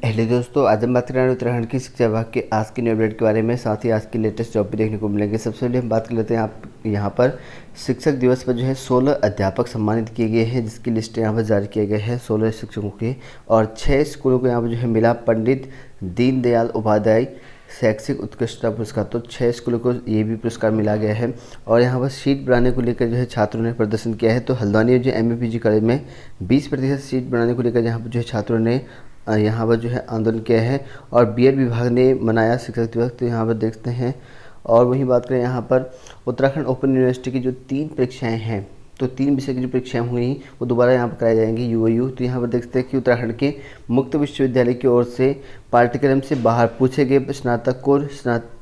Hello दोस्तों, आज हम बात कर रहे हैं उत्तराखंड की शिक्षा विभाग के आज की न्यू अपडेट के बारे में। साथ ही आज की लेटेस्ट जॉब भी देखने को मिलेंगे। सबसे पहले हम बात कर लेते हैं आप यहाँ पर शिक्षक दिवस पर जो है 16 अध्यापक सम्मानित किए गए हैं, जिसकी लिस्ट यहाँ पर जारी किया गया है 16 शिक्षकों के। और 6 स्कूलों को यहाँ पर जो है मिला पंडित दीनदयाल उपाध्याय शैक्षिक उत्कृष्टता पुरस्कार। तो 6 स्कूलों को ये भी पुरस्कार मिला गया है। और यहाँ पर सीट बढ़ाने को लेकर जो है छात्रों ने प्रदर्शन किया है। तो हल्द्वानी जो MA PG कॉलेज में 20% सीट बढ़ाने को लेकर यहाँ पर जो है छात्रों ने यहाँ पर जो है आंदोलन किया है। और BEd विभाग ने मनाया शिक्षक दिवस। तो यहाँ पर देखते हैं। और वहीं बात करें यहाँ पर उत्तराखंड ओपन यूनिवर्सिटी की जो 3 परीक्षाएं हैं, तो 3 विषय की जो परीक्षाएं हुई वो दोबारा यहाँ पर कराई जाएंगी UOU। तो यहाँ पर देखते हैं कि उत्तराखंड के मुक्त विश्वविद्यालय की ओर से पाठ्यक्रम से बाहर पूछे गए स्नातकोर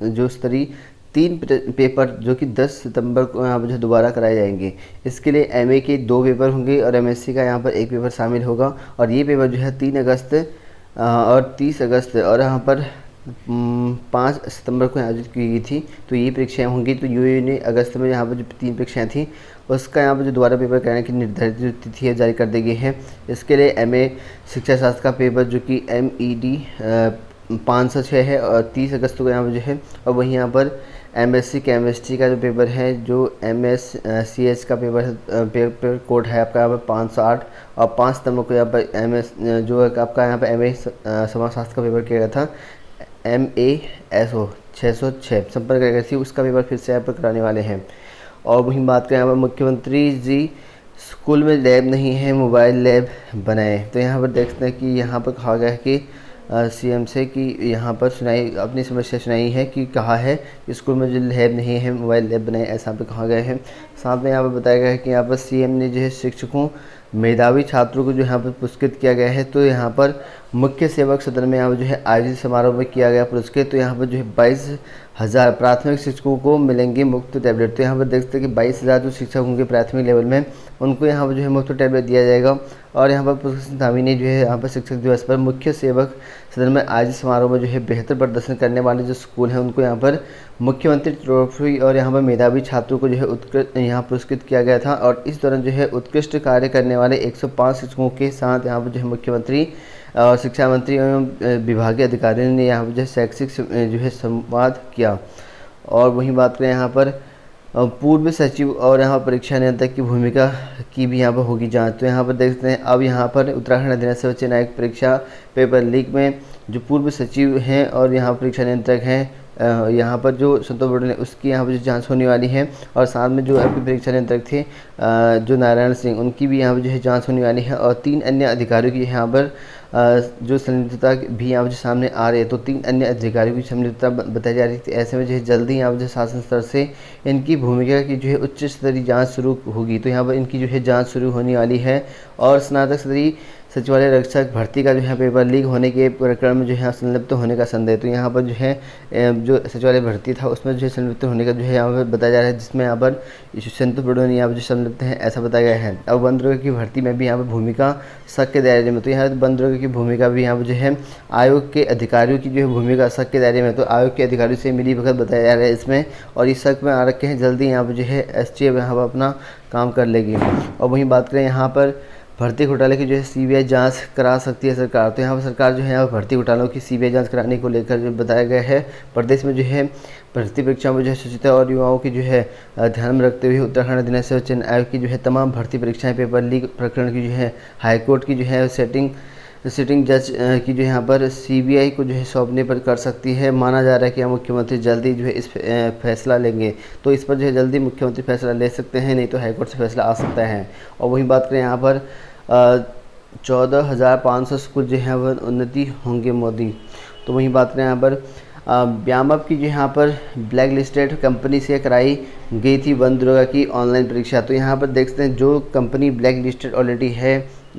जो स्तरीय 3 पेपर जो कि 10 सितंबर को यहाँ पर जो दोबारा कराए जाएंगे। इसके लिए MA के 2 पेपर होंगे और MSc का यहाँ पर 1 पेपर शामिल होगा। और ये पेपर जो है 3 अगस्त और 30 अगस्त और यहाँ पर 5 सितंबर को आयोजित की गई थी। तो ये परीक्षाएं होंगी। तो UOU ने अगस्त में यहाँ पर जो 3 परीक्षाएं थी उसका यहाँ पर जो दोबारा पेपर कराने की निर्धारित जो तिथि है जारी कर दी गई है। इसके लिए MA शिक्षा शास्त्र का पेपर जो कि MED 506 है और 30 अगस्त को यहाँ पर जो है। और वहीं यहाँ पर MSc केमिस्ट्री का जो पेपर है, जो MSCH का पेपर कोड है आपका यहाँ पर 508 और 5 सितंबर को यहाँ पर MS जो है आपका यहाँ पर MA समाजशास्त्र का पेपर किया गया था MASO 606 संपर्क कर गई थी, उसका पेपर फिर से यहाँ पर कराने वाले हैं। और वहीं बात करें यहाँ पर मुख्यमंत्री जी स्कूल में लैब नहीं है, मोबाइल लैब बनाए। तो यहाँ पर देखते हैं कि यहाँ पर कहा गया है कि CM से कि यहाँ पर अपनी समस्या सुनाई है कि कहा है कि स्कूल में जो लैब नहीं है, मोबाइल लैब बनाए, ऐसा पे कहा गया है। साथ में यहाँ पर बताया गया है कि यहाँ पर CM ने जो है शिक्षकों मेधावी छात्रों को जो यहाँ पर पुरस्कृत किया गया है। तो यहाँ पर मुख्य सेवक सदन में यहाँ पर जो है आयोजित समारोह में किया गया पुरस्कृत। तो यहाँ पर जो है 22,000 प्राथमिक शिक्षकों को मिलेंगे मुफ्त टैबलेट। तो यहाँ पर देखते हैं कि 22,000 जो शिक्षक होंगे प्राथमिक लेवल में उनको यहाँ पर जो है मुफ्त टैबलेट दिया जाएगा। और यहाँ पर पुरस्कृत धामी ने जो है यहाँ पर शिक्षक दिवस पर मुख्य सेवक सदन में आयोजित समारोह में जो है बेहतर प्रदर्शन करने वाले जो स्कूल हैं उनको यहाँ पर मुख्यमंत्री ट्रॉफी और यहाँ पर मेधावी छात्रों को जो है उत्कृष्ट यहाँ पुरस्कृत किया गया था। और इस दौरान जो है उत्कृष्ट कार्य करने वाले 105 शिक्षकों के साथ यहाँ पर जो है मुख्यमंत्री और शिक्षा मंत्री एवं विभागीय अधिकारियों ने यहाँ पर जो है शैक्षिक जो है संवाद किया। और वहीं बात करें यहाँ पर पूर्व सचिव और यहाँ परीक्षा नियंत्रक की भूमिका की भी यहाँ पर होगी जांच। तो यहाँ पर देखते हैं अब यहाँ पर उत्तराखंड अधीनस्थ उच्च न्यायिक परीक्षा पेपर लीक में जो पूर्व सचिव हैं और यहाँ परीक्षा नियंत्रक हैं यहाँ पर जो संतोष बड़े उसकी यहाँ पर जो जांच होने वाली है। और साथ में जो आपके परीक्षा नियंत्रक थे जो नारायण सिंह, उनकी भी यहाँ पर जो है जांच होने वाली है। और 3 अन्य अधिकारियों की यहाँ पर जो संलिप्तता भी यहाँ पर सामने आ रही है। तो 3 अन्य अधिकारियों की संलिप्तता बताई जा रही थी। ऐसे में जो है जल्दी यहाँ पर जो शासन स्तर से इनकी भूमिका की जो है उच्च स्तरीय जाँच शुरू होगी। तो यहाँ पर इनकी जो है जाँच शुरू होने वाली है। और स्नातक स्तरीय सचिवालय रक्षक भर्ती का जो है पेपर लीक होने के प्रकरण में जो है संलिप्त होने का संदेह। तो यहाँ पर जो है जो सचिवालय भर्ती था उसमें जो है संलिप्त होने का जो है यहाँ पर बताया जा रहा है, जिसमें यहाँ पर संतोष बड़ोनी यहाँ पर जो संलिप्त हैं ऐसा बताया गया है। अब वन दरोगा की भर्ती में भी यहाँ पर भूमिका शक के दायरे में। तो यहाँ वन दरोगा की भूमिका भी यहाँ पर जो है आयोग के अधिकारियों की जो है भूमिका शक के दायरे में। तो आयोग के अधिकारियों से मिली भगत बताया जा रहा है इसमें। और इस शक में आ रखे हैं, जल्दी यहाँ पर जो है STF यहाँ पर अपना काम कर लेगी। और वहीं बात करें यहाँ पर भर्ती घोटाले की जो है CBI जांच करा सकती है सरकार। तो यहाँ पर सरकार जो है यहाँ भर्ती घोटालों की CBI जांच कराने को लेकर जो बताया गया है। प्रदेश में जो है भर्ती परीक्षा में जो है स्वच्छता और युवाओं की जो है ध्यान में रखते हुए उत्तराखंड अधीनस्थ उच्च आयोग की जो है तमाम भर्ती परीक्षाएं पेपर लीक प्रकरण की जो है हाईकोर्ट की जो है सिटिंग जज की जो यहाँ पर CBI को जो है सौंपने पर कर सकती है। माना जा रहा है कि मुख्यमंत्री जल्दी जो है इस फैसला लेंगे। तो इस पर जो है जल्दी मुख्यमंत्री फैसला ले सकते हैं, नहीं तो हाईकोर्ट से फैसला आ सकता है। और वहीं बात करें यहाँ पर 14,500 स्कूल जो है वह उन्नति होंगे मोदी। तो वहीं बात करें यहाँ पर व्यामअप की जो यहाँ पर ब्लैक लिस्टेड कंपनी से कराई गई थी वन दरोगा की ऑनलाइन परीक्षा। तो यहाँ पर देखते हैं जो कंपनी ब्लैक लिस्टेड ऑलरेडी है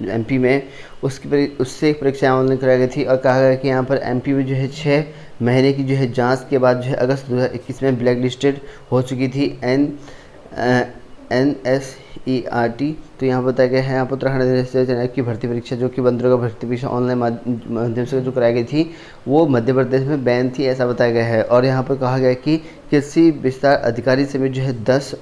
MP में उससे परीक्षा ऑनलाइन कराई गई थी। और कहा गया कि यहाँ पर MP में जो है 6 महीने की जो है जांच के बाद जो है अगस्त 2021 में ब्लैक लिस्टेड हो चुकी थी NSERT। तो यहाँ बताया गया है यहाँ पर उत्तराखंड की भर्ती परीक्षा जो कि वन दरोगा भर्ती परीक्षा ऑनलाइन माध्यम से जो कराई गई थी वो मध्य प्रदेश में बैन थी, ऐसा बताया गया है। और यहाँ पर कहा गया कि कृषि विस्तार अधिकारी समेत जो है 10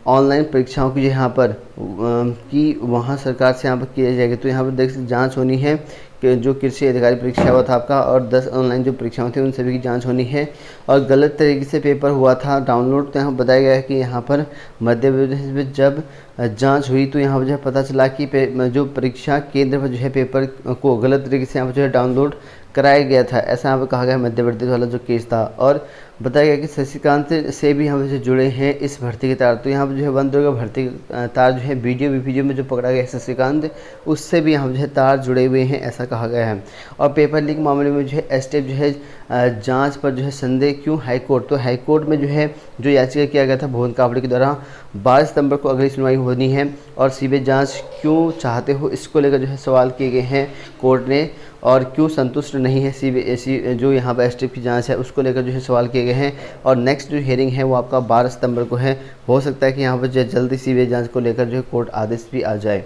ऑनलाइन परीक्षाओं की यहाँ पर कि वहाँ सरकार से यहाँ पर किया जाएगा। तो यहाँ पर देख जांच होनी है जो कृषि अधिकारी परीक्षा हुआ था आपका और 10 ऑनलाइन जो परीक्षाएं थी उन सभी की जांच होनी है। और गलत तरीके से पेपर हुआ था डाउनलोड, तो यहाँ बताया गया है कि यहाँ पर मध्य प्रदेश में जब जांच हुई तो यहाँ पर जो है पता चला कि जो परीक्षा केंद्र पर जो है पेपर को गलत तरीके से यहाँ पर जो है डाउनलोड कराया गया था, ऐसा यहाँ पर कहा गया मध्य प्रदेश वाला जो केस था। और बताया गया कि शशिकांत से भी हम से जुड़े हैं इस भर्ती के तार, तो यहाँ पर जो है वन दुर्गा भर्ती तार जो है वीडियो में जो पकड़ा गया है शशिकांत, उससे भी यहाँ पर जो है तार जुड़े हुए हैं, ऐसा कहा गया है। और पेपर लीक मामले में जो है एसटीएफ जो है जांच पर जो है संदेह क्यों हाईकोर्ट, तो हाईकोर्ट में जो है जो याचिका किया गया था भुवन कावड़े के द्वारा 12 सितंबर को अगली सुनवाई होनी है और सीबीआई जांच क्यों चाहते हो, इसको लेकर जो है सवाल किए गए हैं कोर्ट ने, और क्यों संतुष्ट नहीं है सीबीआई जो यहाँ पर एसटीएफ की जांच है उसको लेकर जो है सवाल किए गए हैं। और नेक्स्ट जो हियरिंग है वो आपका 12 सितंबर को है, हो सकता है कि यहाँ पर जो जल्दी सीबीआई जांच को लेकर जो है कोर्ट आदेश भी आ जाए।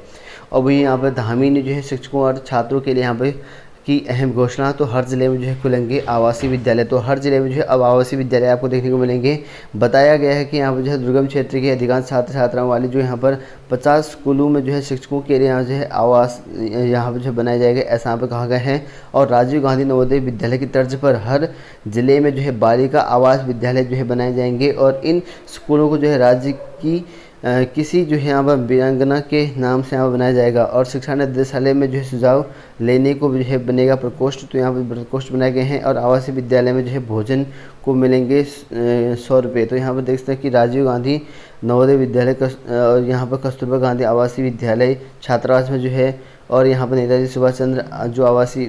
और वही यहाँ पर धामी ने जो है शिक्षकों और छात्रों के लिए यहाँ पर की अहम घोषणा, तो हर ज़िले में जो है खुलेंगे आवासीय विद्यालय, तो हर ज़िले में जो है अब आवासीय विद्यालय आपको देखने को मिलेंगे। बताया गया है कि यहाँ पर जो है दुर्गम क्षेत्र के अधिकांश छात्र छात्राओं वाले जो यहाँ पर 50 स्कूलों में जो है शिक्षकों के लिए यहाँ जो है आवास यहाँ पर जो बनाया जाएगा, ऐसा यहाँ पर कहा गया है। और राजीव गांधी नवोदय विद्यालय की तर्ज पर हर ज़िले में जो है बालिका आवास विद्यालय जो है बनाए जाएंगे और इन स्कूलों को जो है राज्य की किसी जो है यहाँ पर वीरांगना के नाम से यहाँ पर बनाया जाएगा। और शिक्षा निदेशालय में जो है सुझाव लेने को जो है बनेगा प्रकोष्ठ, तो यहाँ पर प्रकोष्ठ बनाए गए हैं। और आवासीय विद्यालय में जो है भोजन को मिलेंगे 100 रुपये, तो यहाँ पर देख सकते हैं कि राजीव गांधी नवोदय विद्यालय और यहाँ पर कस्तूरबा गांधी आवासीय विद्यालय छात्रावास में जो है, और यहाँ पर नेताजी सुभाष चंद्र जो आवासीय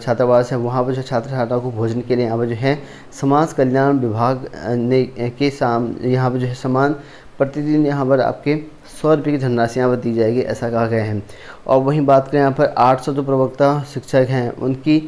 छात्रावास है वहाँ पर जो छात्र छात्राओं को भोजन के लिए यहाँ पर जो है समाज कल्याण विभाग ने के यहाँ पर जो है समान प्रतिदिन यहाँ पर आपके 100 रुपये की धनराशि यहाँ पर दी जाएगी, ऐसा कहा गया है। और वहीं बात करें यहाँ पर 800 जो प्रवक्ता शिक्षक हैं उनकी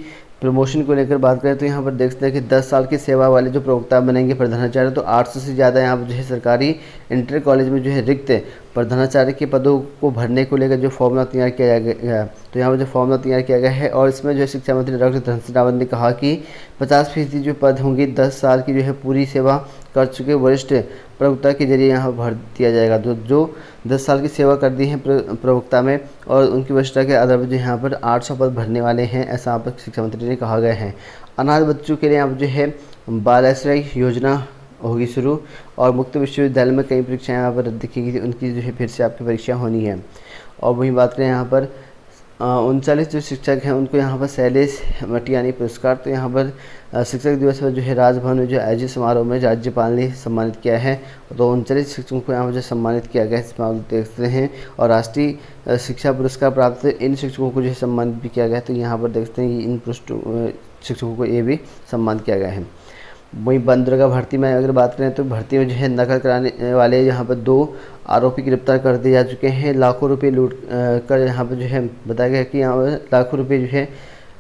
प्रमोशन को लेकर बात करें तो यहाँ पर देख सकते हैं कि 10 साल की सेवा वाले जो प्रवक्ता बनेंगे प्रधानाचार्य, तो 800 से ज़्यादा यहाँ पर जो है सरकारी इंटर कॉलेज में जो है रिक्त प्रधानाचार्य के पदों को भरने को लेकर जो फॉर्मूला तैयार किया गया, तो यहाँ पर जो फॉर्मूला तैयार किया गया है। और इसमें जो है शिक्षा मंत्री डॉक्टर धन सिंह रावत ने कहा कि 50% जो पद होंगे 10 साल की जो है पूरी सेवा कर चुके वरिष्ठ प्रवक्ता के जरिए यहाँ भर दिया जाएगा। तो जो 10 साल की सेवा कर दी है प्रवक्ता में और उनकी वरिष्ठता के आधार पर जो यहाँ पर 800 पद भरने वाले हैं, ऐसा यहाँ पर शिक्षा मंत्री ने कहा गया है। अनाथ बच्चों के लिए यहाँ पर जो है बाल आश्रय योजना होगी शुरू और मुक्त विश्वविद्यालय में कई परीक्षाएं यहाँ पर रद्द की गई थी, उनकी जो है फिर से आपकी परीक्षा होनी है। और वहीं बात करें यहाँ पर 39 जो शिक्षक हैं उनको यहाँ पर शैलेश मटियानी पुरस्कार, तो यहाँ पर शिक्षक दिवस पर जो है राजभवन में जो आयोजित समारोह में राज्यपाल ने सम्मानित किया है, तो 39 शिक्षकों को यहाँ पर जो सम्मानित किया गया है, इसमें आप देखते हैं। और राष्ट्रीय शिक्षा पुरस्कार प्राप्त इन शिक्षकों को जो है सम्मानित भी किया गया है, तो यहाँ पर देखते हैं इन शिक्षकों को ये भी सम्मानित किया गया है। वहीं वन दुर्गा भर्ती में अगर बात करें तो भर्ती में जो है नकल कराने वाले यहाँ पर 2 आरोपी गिरफ्तार कर दिए जा चुके हैं। लाखों रुपए लूट कर यहाँ पर जो है बताया गया कि यहाँ पर लाखों रुपए जो है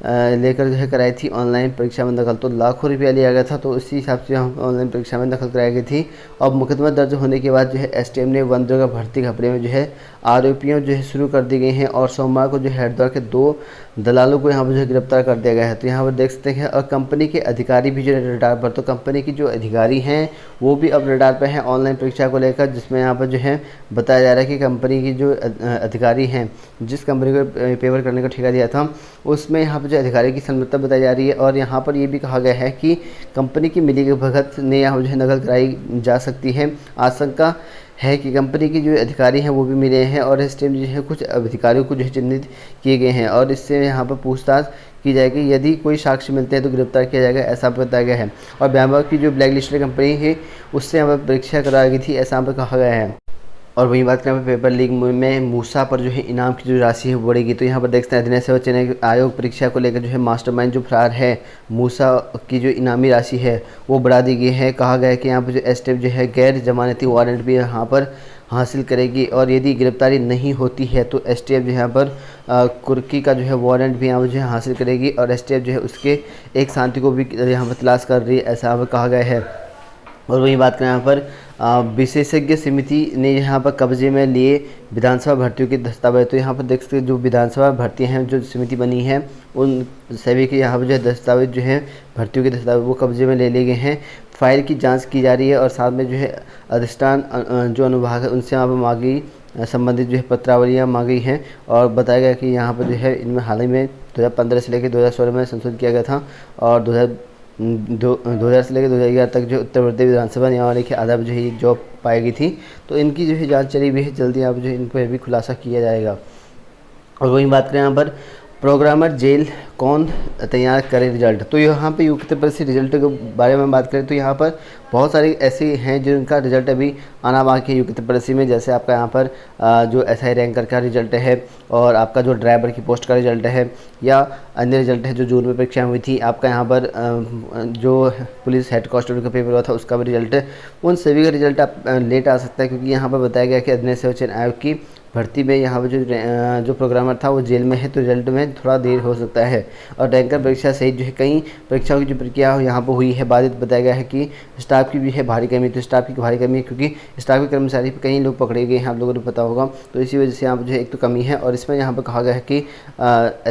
लेकर जो है कराई थी ऑनलाइन परीक्षा में नकल, तो लाखों रुपया लिया गया था, तो उसी हिसाब से यहाँ ऑनलाइन परीक्षा में नकल कराई गई थी। अब मुकदमा दर्ज होने के बाद जो है एसटीएफ ने वन दुर्गा भर्ती घपले में जो है आरोपियों जो है शुरू कर दी गई हैं और सोमवार को जो है हरिद्वार के 2 दलालों को यहाँ पर जो है गिरफ्तार कर दिया गया है। तो यहाँ पर देख सकते हैं और कंपनी के अधिकारी भी जो है रडार पर, तो कंपनी की जो अधिकारी हैं वो भी अब रडार पर हैं ऑनलाइन परीक्षा को लेकर, जिसमें यहाँ पर जो है बताया जा रहा है कि कंपनी की जो अधिकारी हैं जिस कंपनी को पेपर करने का ठेका दिया था उसमें यहाँ पर जो अधिकारी की संलिप्तता बताई जा रही है। और यहाँ पर ये भी कहा गया है कि कंपनी की मिलीभगत ने यहाँ जो है नकल कराई जा सकती है। आशंका है कि कंपनी के जो अधिकारी हैं वो भी मिले हैं और इस टाइम जो है कुछ अधिकारियों को जो है चिन्हित किए गए हैं और इससे यहाँ पर पूछताछ की जाएगी, यदि कोई साक्ष्य मिलते हैं तो गिरफ्तार किया जाएगा, ऐसा बताया गया है। और ब्यामक की जो ब्लैक लिस्टेड कंपनी है उससे यहाँ पर परीक्षा कराई गई थी, ऐसा यहाँ पर कहा गया है। और वहीं बात करें पेपर लीक में मूसा पर जो है इनाम की जो राशि है बढ़ेगी, तो यहाँ पर देखते हैं अधिनियम सेवा चयन आयोग परीक्षा को लेकर जो है मास्टरमाइंड जो फरार है मूसा की जो इनामी राशि है वो बढ़ा दी गई है। कहा गया है कि यहाँ पर जो एसटीएफ जो है गैर जमानती वारंट भी यहाँ पर हासिल करेगी और यदि गिरफ्तारी नहीं होती है तो एसटीएफ जो है यहाँ पर कुर्की का जो है वारंट भी यहाँ पर जो है हासिल करेगी और एसटीएफ जो है उसके एक साथी को भी यहाँ पर तलाश कर रही है, ऐसा यहाँ पर कहा गया है। और वहीं बात करें यहाँ पर विशेषज्ञ समिति ने यहाँ पर कब्जे में लिए विधानसभा भर्तियों के दस्तावेज, तो यहाँ पर देख सकते हैं जो विधानसभा भर्तियाँ हैं जो समिति बनी है उन सभी के यहाँ पर जो है दस्तावेज जो है भर्तियों के दस्तावेज वो कब्जे में ले लिए गए हैं। फाइल की जांच की जा रही है और साथ में जो है अधिष्ठान जो अनुभाग है उनसे यहाँ पर मांगी संबंधित जो है पत्रावलियाँ मांगी हैं और बताया गया कि यहाँ पर जो है इनमें हाल ही में 2015 से लेकर 2016 में संशोधन किया गया था और 2000 से लेकर 2011 तक जो उत्तर प्रदेश विधानसभा नियमावली के आधार पर जो है ये जॉब पाई गई थी। तो इनकी जो है जांच चली हुई है, जल्दी यहाँ पर जो है इन पर भी खुलासा किया जाएगा। और वहीं बात करें यहाँ पर प्रोग्रामर जेल कौन तैयार करे रिजल्ट, तो यहाँ पे यूपी से रिजल्ट के बारे में बात करें तो यहाँ पर बहुत सारे ऐसे हैं जिनका रिजल्ट अभी आना बाकी है यूपी में। जैसे आपका यहाँ पर जो SI रैंकर का रिजल्ट है और आपका जो ड्राइवर की पोस्ट का रिजल्ट है या अन्य रिजल्ट है जो जून में परीक्षा हुई थी। आपका यहाँ पर जो पुलिस हेड कांस्टेबल का पेपर हुआ था उसका भी रिजल्ट है। उन सभी का रिजल्ट आप लेट आ सकता है, क्योंकि यहाँ पर बताया गया कि अधिनियम सेवा चयन आयोग की भर्ती में यहाँ पर जो प्रोग्रामर था वो जेल में है, तो रिजल्ट में थोड़ा देर हो सकता है। और रैंकर परीक्षा सहित जो है कई परीक्षाओं की जो प्रक्रिया यहाँ पर हुई है बाधित। बताया गया है कि स्टाफ की भी है भारी कमी, तो स्टाफ की भारी कमी है क्योंकि स्टाफ के कर्मचारी पे कई लोग पकड़े गए हैं, आप लोगों को पता होगा। तो इसी वजह से यहाँ पर जो है एक तो कमी है। और इसमें यहाँ पर कहा गया है कि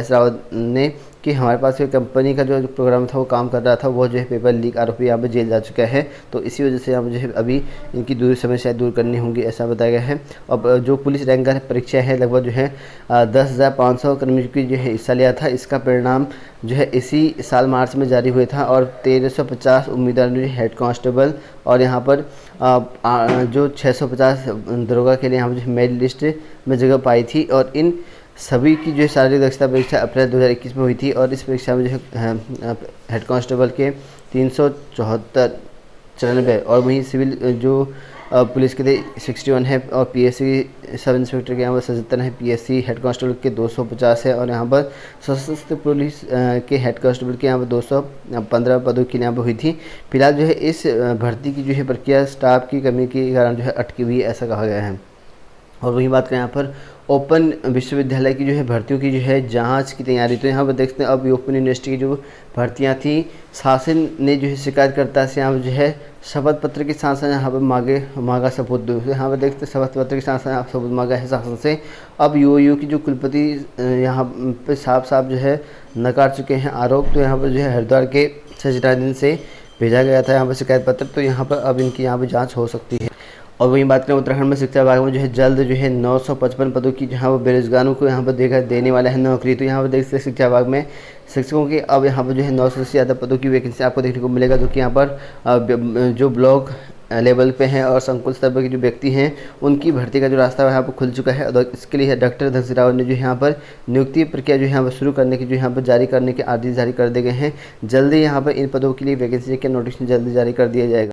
एस रावत ने कि हमारे पास कंपनी का जो प्रोग्राम था वो काम कर रहा था, वो जो है पेपर लीक आरोपी यहाँ पर जेल जा चुका है। तो इसी वजह से यहाँ पर जो है अभी इनकी दूसरी समस्याएं दूर करनी होंगी, ऐसा बताया गया है। अब जो पुलिस रैंकर परीक्षा है लगभग जो है 10,500 कर्मियों की जो है हिस्सा लिया था। इसका परिणाम जो है इसी साल मार्च में जारी हुआ था और 1350 उम्मीदवारों ने हेड कांस्टेबल और यहाँ पर जो 650 दरोगा के लिए यहाँ पर जो मेरिट लिस्ट में जगह पाई थी। और इन सभी की जो शारीरिक दक्षता परीक्षा अप्रैल 2021 में हुई थी और इस परीक्षा में जो है हेड कांस्टेबल के 394 और वहीं सिविल जो पुलिस के लिए 61 है और PSC सब इंस्पेक्टर के यहाँ पर 77 है, PSC हेड कांस्टेबल के 250 है और यहाँ पर सशस्त्र पुलिस के हेड कांस्टेबल के यहाँ पर 215 पदों की यहाँ पर हुई थी। फिलहाल जो है इस भर्ती की जो है प्रक्रिया स्टाफ की कमी के कारण जो है अटकी हुई है, ऐसा कहा गया है। और वहीं बात करें यहाँ पर ओपन विश्वविद्यालय की जो है भर्तियों की जो है जांच की तैयारी, तो यहाँ पर देखते हैं अब ओपन यूनिवर्सिटी की जो भर्तियां थी शासन ने जो है शिकायतकर्ता से यहाँ पर जो है शपथ पत्र के साथ साथ यहाँ पर मांगा सबूत दो। यहाँ पर देखते हैं शपथ पत्र के साथ साथ सबूत मांगा है शासन से। अब UOU की जो कुलपति यहाँ पे साफ जो है नकार चुके हैं आरोप। तो यहाँ पर जो है हरिद्वार के सचिवालय से भेजा गया था यहाँ पर शिकायत पत्र, तो यहाँ पर अब इनकी यहाँ पर जाँच हो सकती है। और वहीं बात करें उत्तराखंड में शिक्षा विभाग में जो है जल्द जो है 955 पदों की जहां पर बेरोजगारों को यहाँ पर देने वाला है नौकरी। तो यहाँ पर देख सकते हैं शिक्षा विभाग में शिक्षकों की अब यहाँ पर जो है 900 से ज़्यादा पदों की वैकेंसी आपको देखने को मिलेगा, जो कि यहाँ पर जो ब्लॉक लेवल पे हैं और संकुल स्तर पर के जो व्यक्ति हैं उनकी भर्ती का जो रास्ता है यहाँ पर खुल चुका है। और इसके लिए डॉक्टर धनसिंह रावत ने जो यहाँ पर नियुक्ति प्रक्रिया जो यहाँ पर शुरू करने की जो यहाँ पर जारी करने के आदेश जारी कर दिए गए हैं। जल्दी यहाँ पर इन पदों के लिए वैकेंसी के नोटिफिकेशन जल्दी जारी कर दिया जाएगा।